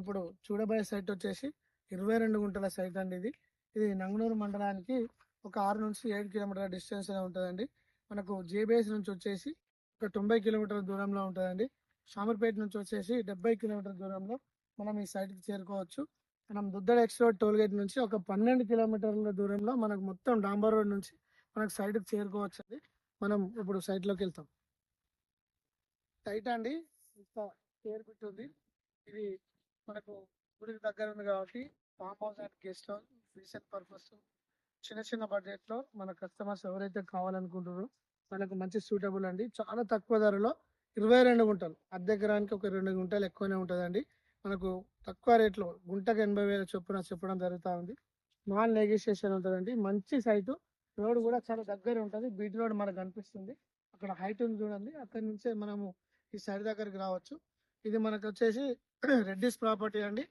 ఇప్పుడు చూడబోయే సైట్ వచ్చేసి 22 గుంటల సైట్ అండి. ఇది నంగనూరు మండలానికి ఒక 6 నుంచి 7 కిలోమీటర్ల డిస్టెన్స్ లో ఉంటుందండి. మనకు జేబీఎస్ నుంచి వచ్చేసి ఒక 90 కిలోమీటర్ల దూరంలో ఉంటుందండి. షామర్పేట నుంచి వచ్చేసి 70 కిలోమీటర్ల దూరంలో మనం ఈ సైట్ కి చేరుకోవచ్చు. మనం దుద్దడ ఎక్స్ రోడ్ టోల్ గేట్ నుంచి ఒక 12 కిలోమీటర్ల దూరంలో మనకు మొత్తం డాంబర్ రోడ్ నుంచి మనకు సైట్ కి చేరుకోవచ్చు అండి. మనం ఇప్పుడు సైట్ లోకి వెళ్తాం. సైట్ అండి ఇంత పేరు పెట్టుంది. ఇది మనకు గుడికి దగ్గర ఉంది కాబట్టి farm house and guest house recent purpose చిన్న చిన్న బడ్జెట్ లో మన కస్టమర్స్ ఎవరైతే కావాలనుకుంటారో మనకు మంచి సూటబుల్ అండి. చాలా తక్కువ ధరలో 22 గుంటలు అద్దె ఎకరానికి ఒక 2 గుంటలు ఎక్కువనే ఉంటుందండి. మనకు తక్కువ రేట్లో గుంటకు 80,000 చొప్పున చెప్పడం జరుగుతూ ఉంది. నాన్ నెగోషియేషన్ ఉంటుందండి. మంచి సైటు, రోడ్ కూడా చాలా దగ్గర ఉంటుంది. బీట్ రోడ్ మనకు కనిపిస్తుంది. అక్కడ హైట్ ఉంది చూడండి, అక్కడి నుంచే మనము ఈ సైడ్ దగ్గరికి రావచ్చు. ఇది మనకు వచ్చేసి రెడ్డిస్ ప్రాపర్టీ అండి.